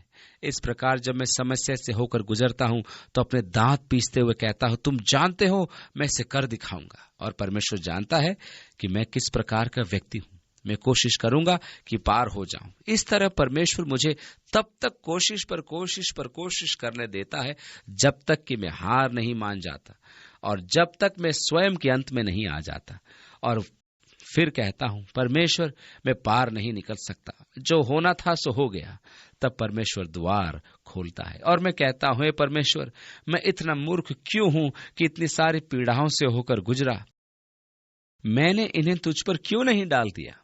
इस प्रकार जब मैं समस्या से होकर गुजरता हूं तो अपने दांत पीसते हुए कहता हूं, तुम जानते हो मैं इसे कर दिखाऊंगा। और परमेश्वर जानता है कि मैं किस प्रकार का व्यक्ति हूं। मैं कोशिश करूंगा कि पार हो जाऊं। इस तरह परमेश्वर मुझे तब तक कोशिश करने देता है जब तक कि मैं हार नहीं मान जाता और जब तक मैं स्वयं के अंत में नहीं आ जाता और फिर कहता हूं, परमेश्वर मैं पार नहीं निकल सकता, जो होना था सो हो गया। तब परमेश्वर द्वार खोलता है और मैं कहता हूं, हे परमेश्वर, मैं इतना मूर्ख क्यों हूं कि इतनी सारी पीड़ाओं से होकर गुजरा। मैंने इन्हें तुझ पर क्यों नहीं डाल दिया।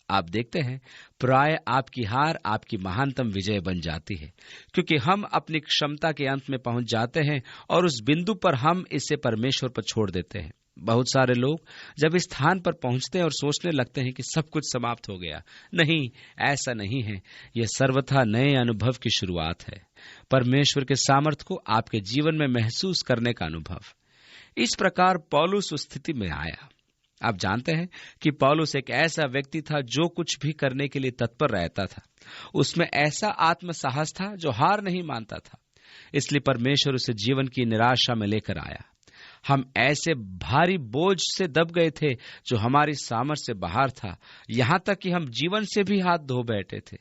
आप देखते हैं, प्राय आपकी हार आपकी महानतम विजय बन जाती है, क्योंकि हम अपनी क्षमता के अंत में पहुंच जाते हैं और उस बिंदु पर हम इसे परमेश्वर पर छोड़ देते हैं। बहुत सारे लोग जब इस स्थान पर पहुंचते हैं और सोचने लगते हैं कि सब कुछ समाप्त हो गया। नहीं, ऐसा नहीं है। यह सर्वथा नए अनुभव की शुरुआत है, परमेश्वर के सामर्थ्य को आपके जीवन में महसूस करने का अनुभव। इस प्रकार पौलुस उस स्थिति में आया। आप जानते हैं कि पौलुस एक ऐसा व्यक्ति था जो कुछ भी करने के लिए तत्पर रहता था। उसमें ऐसा आत्म साहस था जो हार नहीं मानता था। इसलिए परमेश्वर उसे जीवन की निराशा में लेकर आया। हम ऐसे भारी बोझ से दब गए थे जो हमारी सामर्थ्य से बाहर था, यहां तक कि हम जीवन से भी हाथ धो बैठे थे।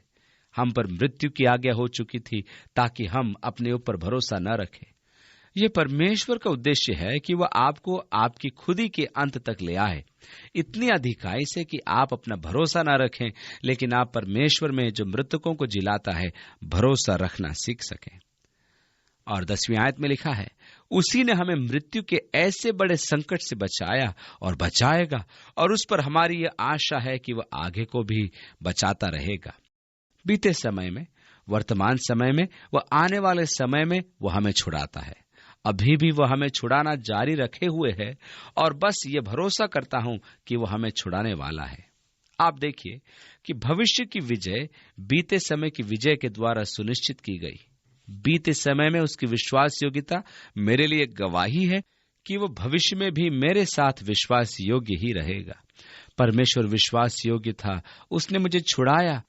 हम पर मृत्यु की आज्ञा हो चुकी थी ताकि हम अपने ऊपर भरोसा न रखें। यह परमेश्वर का उद्देश्य है कि वह आपको आपकी खुदी के अंत तक ले आए, इतनी अधिकाई से कि आप अपना भरोसा न रखें, लेकिन आप परमेश्वर में जो मृतकों को जिलाता है भरोसा रखना सीख सकें। और 10वीं आयत में लिखा है, उसी ने हमें मृत्यु के ऐसे बड़े संकट से बचाया और बचाएगा, और उस पर हमारी यह आशा है कि वह आगे को भी बचाता रहेगा। बीते समय में, वर्तमान समय में, वह आने वाले समय में वह हमें छुड़ाता है। अभी भी वह हमें छुड़ाना जारी रखे हुए है और बस ये भरोसा करता हूं कि वह हमें छुड़ाने वाला है। आप देखिए कि भविष्य की विजय बीते समय की विजय के द्वारा सुनिश्चित की गई। बीते समय में उसकी विश्वास योग्यता मेरे लिए गवाही है कि वह भविष्य में भी मेरे साथ विश्वास योग्य ही रहेगा। परमेश्वर विश्वास योग्य था, उसने मुझे छुड़ाया।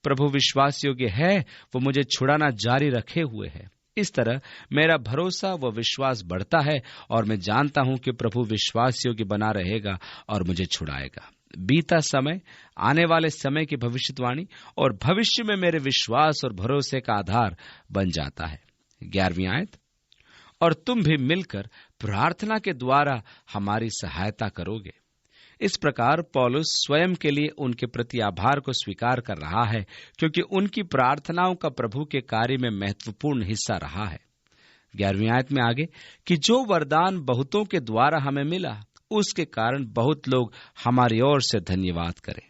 प्रभु विश्वास योग्य है, वो मुझे छुड़ाना जारी रखे हुए है। इस तरह मेरा भरोसा व विश्वास बढ़ता है और मैं जानता हूं कि प्रभु विश्वास योग्य बना रहेगा और मुझे छुड़ाएगा। बीता समय, आने वाले समय की भविष्यवाणी और भविष्य में मेरे विश्वास और भरोसे का आधार बन जाता है। 11वीं आयत, और तुम भी मिलकर प्रार्थना के द्वारा हमारी सहायता करोगे। इस प्रकार पौलुस स्वयं के लिए उनके प्रति आभार को स्वीकार कर रहा है, क्योंकि उनकी प्रार्थनाओं का प्रभु के कार्य में महत्वपूर्ण हिस्सा रहा है। 11वीं आयत में आगे कि जो वरदान बहुतों के द्वारा हमें मिला, उसके कारण बहुत लोग हमारी ओर से धन्यवाद करें।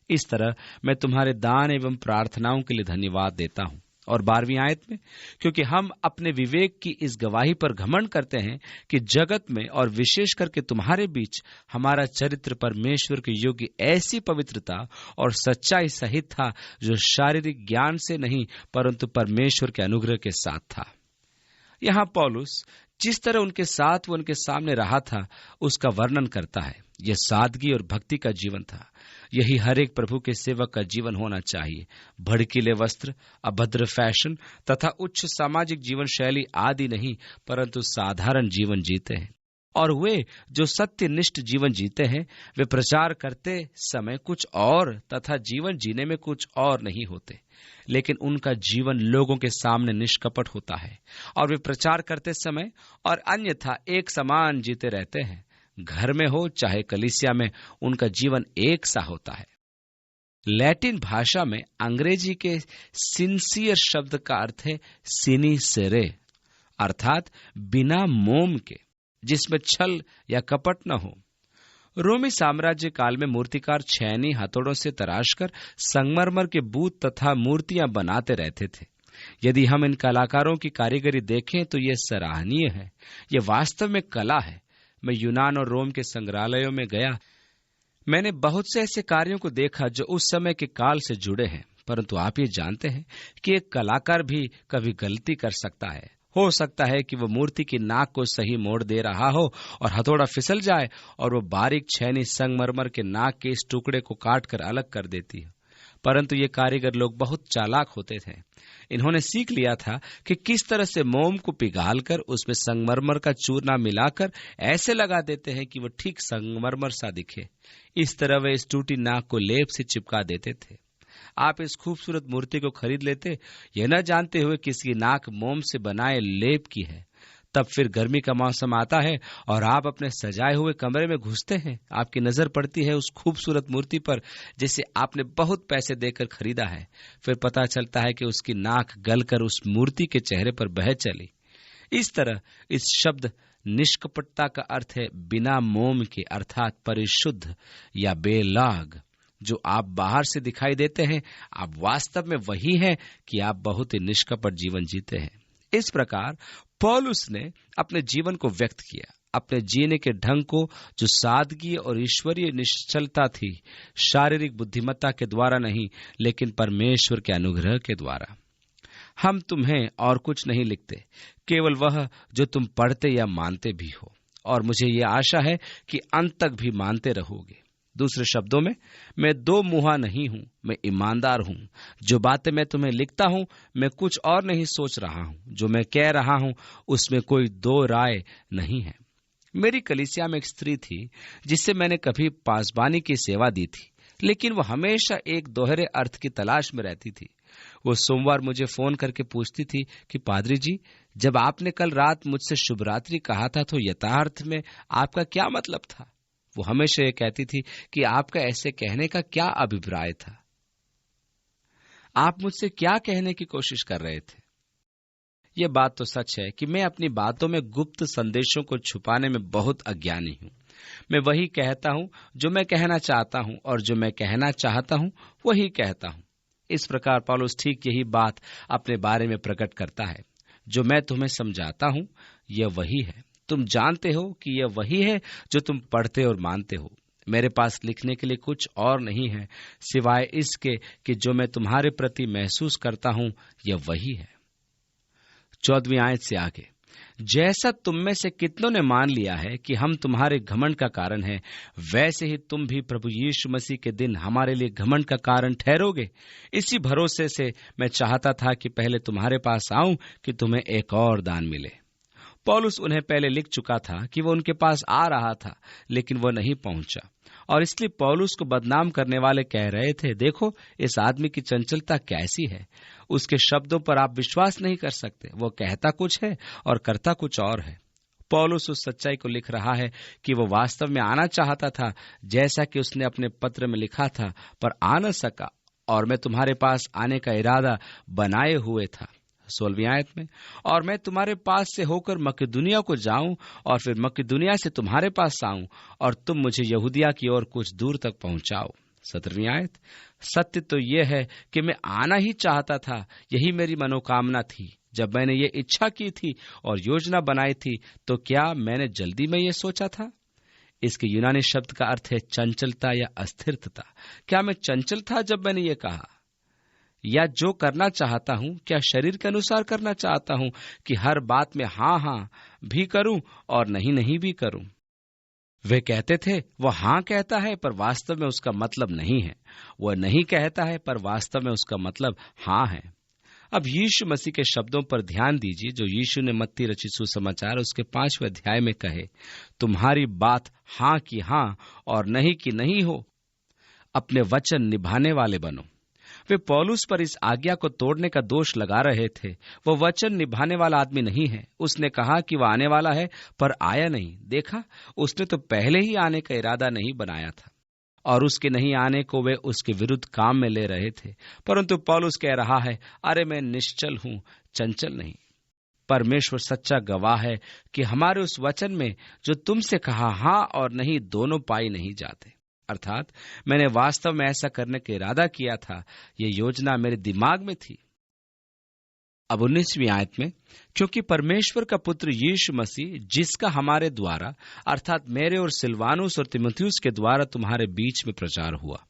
इस तरह मैं तुम्हारे दान एवं प्रार्थनाओं के लिए धन्यवाद देता हूं। और 12वीं आयत में, क्योंकि हम अपने विवेक की इस गवाही पर घमंड करते हैं कि जगत में और विशेष करके तुम्हारे बीच हमारा चरित्र परमेश्वर के योग्य ऐसी पवित्रता और सच्चाई सहित था, जो शारीरिक ज्ञान से नहीं परंतु परमेश्वर के अनुग्रह के साथ था। यहाँ पौलुस जिस तरह उनके साथ वो उनके सामने रहा था, उसका वर्णन करता है। यह सादगी और भक्ति का जीवन था। यही हर एक प्रभु के सेवक का जीवन होना चाहिए। भड़कीले वस्त्र, अभद्र फैशन तथा उच्च सामाजिक जीवन शैली आदि नहीं, परंतु साधारण जीवन जीते हैं। और वे जो सत्यनिष्ठ जीवन जीते हैं वे प्रचार करते समय कुछ और तथा जीवन जीने में कुछ और नहीं होते, लेकिन उनका जीवन लोगों के सामने निष्कपट होता है और वे प्रचार करते समय और अन्यथा एक समान जीते रहते हैं। घर में हो चाहे कलीसिया में, उनका जीवन एक सा होता है। लैटिन भाषा में अंग्रेजी के सिंसियर शब्द का अर्थ है सिनिसेरे, अर्थात बिना मोम के, जिसमें छल या कपट न हो। रोमी साम्राज्य काल में मूर्तिकार छेनी हथौड़ों से तराशकर संगमरमर के बूत तथा मूर्तियां बनाते रहते थे। यदि हम इन कलाकारों की कारीगरी देखें तो यह सराहनीय है। यह वास्तव में कला है। मैं यूनान और रोम के संग्रहालयों में गया। मैंने बहुत से ऐसे कार्यों को देखा जो उस समय के काल से जुड़े हैं, परंतु आप ये जानते हैं कि एक कलाकार भी कभी गलती कर सकता है। हो सकता है कि वो मूर्ति की नाक को सही मोड़ दे रहा हो और हथौड़ा फिसल जाए और वो बारीक छेनी संगमरमर के नाक के इस टुकड़े को काट कर अलग कर देती है। परंतु ये कारीगर लोग बहुत चालाक होते थे। इन्होंने सीख लिया था कि किस तरह से मोम को पिघालकर उसमें संगमरमर का चूरना मिलाकर ऐसे लगा देते हैं कि वो ठीक संगमरमर सा दिखे। इस तरह वे इस टूटी नाक को लेप से चिपका देते थे। आप इस खूबसूरत मूर्ति को खरीद लेते, यह न जानते हुए कि इसकी नाक मोम से बनाए लेप की है। तब फिर गर्मी का मौसम आता है और आप अपने सजाए हुए कमरे में घुसते हैं। आपकी नजर पड़ती है उस खूबसूरत मूर्ति पर जिसे आपने बहुत पैसे देकर खरीदा है। फिर पता चलता है कि उसकी नाक गलकर उस मूर्ति के चेहरे पर बह चली। इस तरह इस शब्द निष्कपटता का अर्थ है बिना मोम के, अर्थात परिशुद्ध या बेलाग। जो आप बाहर से दिखाई देते हैं, आप वास्तव में वही हैं कि आप बहुत ही निष्कपट जीवन जीते हैं। इस प्रकार पौलुस ने अपने जीवन को व्यक्त किया, अपने जीने के ढंग को, जो सादगी और ईश्वरीय निश्चलता थी, शारीरिक बुद्धिमत्ता के द्वारा नहीं, लेकिन परमेश्वर के अनुग्रह के द्वारा। हम तुम्हें और कुछ नहीं लिखते, केवल वह जो तुम पढ़ते या मानते भी हो, और मुझे ये आशा है कि अंत तक भी मानते रहोगे। दूसरे शब्दों में, मैं दो मुहा नहीं हूं, मैं ईमानदार हूं। जो बातें मैं तुम्हें लिखता हूं, मैं कुछ और नहीं सोच रहा हूं। जो मैं कह रहा हूं, उसमें कोई दो राय नहीं है। मेरी कलीसिया में एक स्त्री थी जिससे मैंने कभी पासबानी की सेवा दी थी, लेकिन वो हमेशा एक दोहरे अर्थ की तलाश में रहती थी। वो सोमवार मुझे फोन करके पूछती थी कि पादरी जी, जब आपने कल रात मुझसे शुभ रात्रि कहा था तो यथार्थ में आपका क्या मतलब था? वो हमेशा ये कहती थी कि आपका ऐसे कहने का क्या अभिप्राय था? आप मुझसे क्या कहने की कोशिश कर रहे थे? ये बात तो सच है कि मैं अपनी बातों में गुप्त संदेशों को छुपाने में बहुत अज्ञानी हूं। मैं वही कहता हूं जो मैं कहना चाहता हूं, और जो मैं कहना चाहता हूं वही कहता हूं। इस प्रकार पौलुस ठीक यही बात अपने बारे में प्रकट करता है। जो मैं तुम्हें समझाता हूं यह वही है। तुम जानते हो कि यह वही है जो तुम पढ़ते और मानते हो। मेरे पास लिखने के लिए कुछ और नहीं है सिवाय इसके कि जो मैं तुम्हारे प्रति महसूस करता हूं यह वही है। 14वीं आयत से आगे, जैसा तुम में से कितनों ने मान लिया है कि हम तुम्हारे घमंड का कारण हैं, वैसे ही तुम भी प्रभु यीशु मसीह के दिन हमारे लिए घमंड का कारण ठहरोगे। इसी भरोसे से मैं चाहता था कि पहले तुम्हारे पास आऊं कि तुम्हें एक और दान मिले। पौलुस उन्हें पहले लिख चुका था कि वो उनके पास आ रहा था, लेकिन वो नहीं पहुंचा, और इसलिए पौलुस को बदनाम करने वाले कह रहे थे, देखो इस आदमी की चंचलता कैसी है। उसके शब्दों पर आप विश्वास नहीं कर सकते। वो कहता कुछ है और करता कुछ और है। पौलुस उस सच्चाई को लिख रहा है कि वो वास्तव में आना चाहता था, जैसा कि उसने अपने पत्र में लिखा था, पर आ न सका, और मैं तुम्हारे पास आने का इरादा बनाए हुए था। 16वीं आयत में, और मैं तुम्हारे पास से होकर मकिदुनिया को जाऊं और फिर मकिदुनिया से तुम्हारे पास आऊं और तुम मुझे यहूदिया की ओर कुछ दूर तक पहुंचाओ। 17वीं आयत, सत्य तो यह है कि मैं आना ही चाहता था, यही मेरी मनोकामना थी। जब मैंने ये इच्छा की थी और योजना बनाई थी, तो क्या मैंने जल्दी में ये सोचा था? इसके यूनानी शब्द का अर्थ है चंचलता या अस्थिरता। क्या मैं चंचल था जब मैंने ये कहा? या जो करना चाहता हूं, क्या शरीर के अनुसार करना चाहता हूं कि हर बात में हाँ हाँ भी करूं और नहीं नहीं भी करूं? वे कहते थे वह हाँ कहता है पर वास्तव में उसका मतलब नहीं है। वह नहीं कहता है पर वास्तव में उसका मतलब हाँ है। अब यीशु मसीह के शब्दों पर ध्यान दीजिए जो यीशु ने मत्ती रचित सुसमाचार उसके 5वें अध्याय में कहे, तुम्हारी बात हाँ की हाँ और नहीं की नहीं हो, अपने वचन निभाने वाले बनो। वे पौलुस पर इस आज्ञा को तोड़ने का दोष लगा रहे थे। वो वचन निभाने वाला आदमी नहीं है। उसने कहा कि वह आने वाला है पर आया नहीं। देखा, उसने तो पहले ही आने का इरादा नहीं बनाया था और उसके नहीं आने को वे उसके विरुद्ध काम में ले रहे थे। परंतु पौलुस कह रहा है, अरे मैं निश्चल हूं, चंचल नहीं। परमेश्वर सच्चा गवाह है कि हमारे उस वचन में जो तुमसे कहा हाँ और नहीं दोनों पाई नहीं जाते। अर्थात मैंने वास्तव में ऐसा करने का इरादा किया था, ये योजना मेरे दिमाग में थी। अब 19वीं आयत में, क्योंकि परमेश्वर का पुत्र यीशु मसीह जिसका हमारे द्वारा अर्थात मेरे और सिलवानुस और तीमुथियुस के द्वारा तुम्हारे बीच में प्रचार हुआ।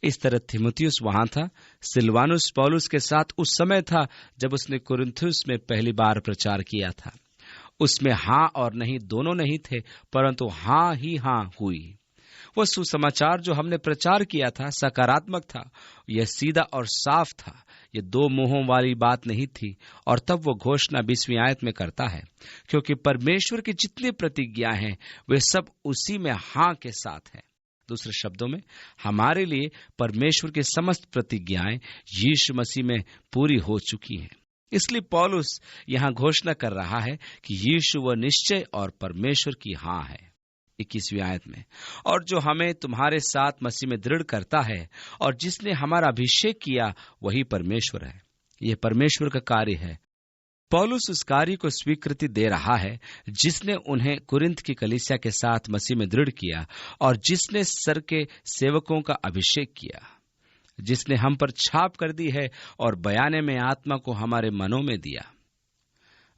इस तरह तीमुथियुस वहां था, सिलवानुस पौलुस के साथ उस समय था जब उसने कुरिन्थुस में पहली बार प्रचार किया था। उसमें हाँ और नहीं दोनों नहीं थे, परंतु हाँ ही हाँ हुई। वह सुसमाचार जो हमने प्रचार किया था सकारात्मक था, यह सीधा और साफ था, ये दो मुंहों वाली बात नहीं थी। और तब वो घोषणा 20वीं आयत में करता है, क्योंकि परमेश्वर की जितनी प्रतिज्ञा हैं वे सब उसी में हाँ के साथ है। दूसरे शब्दों में, हमारे लिए परमेश्वर की समस्त प्रतिज्ञाएं यीशु मसीह में पूरी हो चुकी हैं। इसलिए पौलुस यहां घोषणा कर रहा है कि यीशु वह निश्चय और परमेश्वर की हाँ है। 21वीं आयत में, और जो हमें तुम्हारे साथ मसीह में दृढ़ करता है और जिसने हमारा अभिषेक किया वही परमेश्वर है। यह परमेश्वर का कार्य है। पौलुस उस कार्य को स्वीकृति दे रहा है जिसने उन्हें कुरिन्थ की कलीसिया के साथ मसीह में दृढ़ किया और जिसने सर के सेवकों का अभिषेक किया, जिसने हम पर छाप कर दी है और बयाने में आत्मा को हमारे मनों में दिया।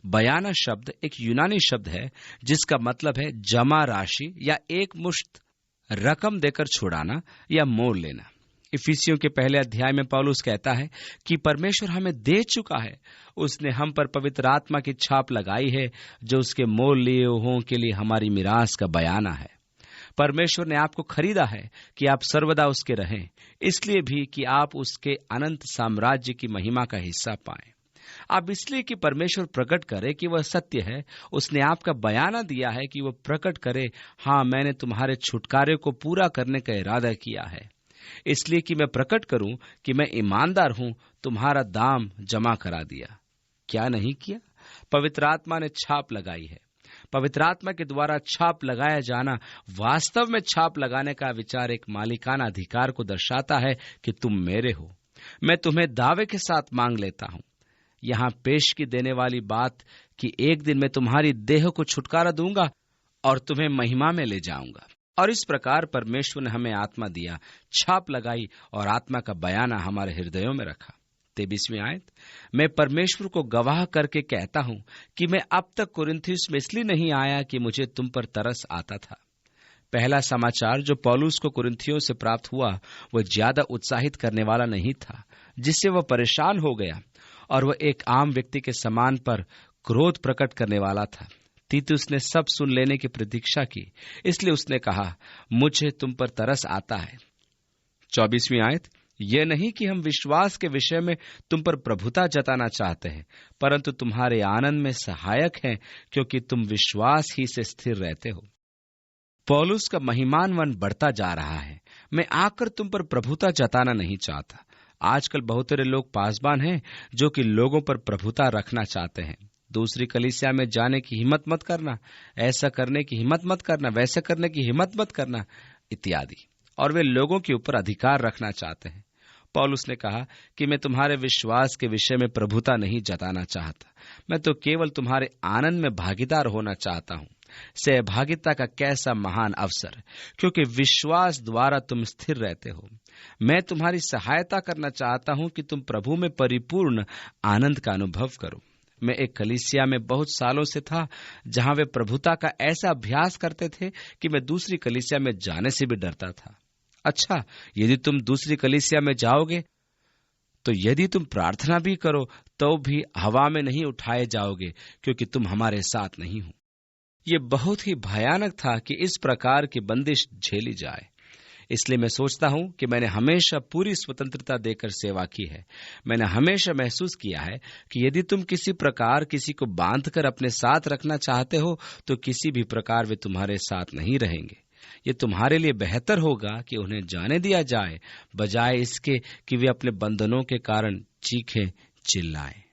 बयाना शब्द एक यूनानी शब्द है जिसका मतलब है जमा राशि या एक मुश्त रकम देकर छुड़ाना या मोल लेना। इफिसियों के पहले अध्याय में पौलुस कहता है कि परमेश्वर हमें दे चुका है, उसने हम पर पवित्र आत्मा की छाप लगाई है जो उसके मोल लिए हुओं के लिए हमारी मिरास का बयाना है। परमेश्वर ने आपको खरीदा है कि आप सर्वदा उसके रहें, इसलिए भी कि आप उसके अनंत साम्राज्य की महिमा का हिस्सा पाएं। अब इसलिए कि परमेश्वर प्रकट करे कि वह सत्य है, उसने आपका बयाना दिया है कि वह प्रकट करे, हाँ मैंने तुम्हारे छुटकारे को पूरा करने का इरादा किया है, इसलिए कि मैं प्रकट करूं कि मैं ईमानदार हूं, तुम्हारा दाम जमा करा दिया। क्या नहीं किया? पवित्र आत्मा ने छाप लगाई है। पवित्र आत्मा के द्वारा छाप लगाया जाना वास्तव में छाप लगाने का विचार एक मालिकाना अधिकार को दर्शाता है कि तुम मेरे हो, मैं तुम्हें दावे के साथ मांग लेता हूं। यहां पेशगी देने वाली बात कि एक दिन मैं तुम्हारी देह को छुटकारा दूंगा और तुम्हें महिमा में ले जाऊंगा। और इस प्रकार परमेश्वर ने हमें आत्मा दिया, छाप लगाई और आत्मा का बयाना हमारे हृदयों में रखा। 23वीं आयत, मैं परमेश्वर को गवाह करके कहता हूं कि मैं अब तक कुरिन्थियुस में इसलिए नहीं आया कि मुझे तुम पर तरस आता था। पहला समाचार जो पौलुस को कुरिन्थियों से प्राप्त हुआ वह ज्यादा उत्साहित करने वाला नहीं था, जिससे वह परेशान हो गया और वह एक आम व्यक्ति के समान पर क्रोध प्रकट करने वाला था। तीतुस ने सब सुन लेने की प्रतीक्षा की, इसलिए उसने कहा, मुझे तुम पर तरस आता है। 24वीं आयत, यह नहीं कि हम विश्वास के विषय में तुम पर प्रभुता जताना चाहते हैं, परंतु तुम्हारे आनंद में सहायक हैं, क्योंकि तुम विश्वास ही से स्थिर रहते हो। पौलुस का महिमानवन बढ़ता जा रहा है। मैं आकर तुम पर प्रभुता जताना नहीं चाहता। आजकल बहुत सारे लोग पासबान हैं जो कि लोगों पर प्रभुता रखना चाहते हैं। दूसरी कलीसिया में जाने की हिम्मत मत करना, ऐसा करने की हिम्मत मत करना, वैसा करने की हिम्मत मत करना इत्यादि, और वे लोगों के ऊपर अधिकार रखना चाहते हैं। पौलुस ने कहा कि मैं तुम्हारे विश्वास के विषय में प्रभुता नहीं जताना चाहता, मैं तो केवल तुम्हारे आनंद में भागीदार होना चाहता हूं। सहभागिता का कैसा महान अवसर, क्योंकि विश्वास द्वारा तुम स्थिर रहते हो। मैं तुम्हारी सहायता करना चाहता हूं कि तुम प्रभु में परिपूर्ण आनंद का अनुभव करो। मैं एक कलीसिया में बहुत सालों से था जहां वे प्रभुता का ऐसा अभ्यास करते थे कि मैं दूसरी कलीसिया में जाने से भी डरता था। अच्छा, यदि तुम दूसरी कलीसिया में जाओगे तो यदि तुम प्रार्थना भी करो तो भी हवा में नहीं उठाए जाओगे, क्योंकि तुम हमारे साथ नहीं हो। ये बहुत ही भयानक था कि इस प्रकार की बंदिश झेली जाए। इसलिए मैं सोचता हूं कि मैंने हमेशा पूरी स्वतंत्रता देकर सेवा की है। मैंने हमेशा महसूस किया है कि यदि तुम किसी प्रकार किसी को बांधकर अपने साथ रखना चाहते हो तो किसी भी प्रकार वे तुम्हारे साथ नहीं रहेंगे। ये तुम्हारे लिए बेहतर होगा कि उन्हें जाने दिया जाए, बजाय इसके कि वे अपने बंधनों के कारण चीखें चिल्लाएं।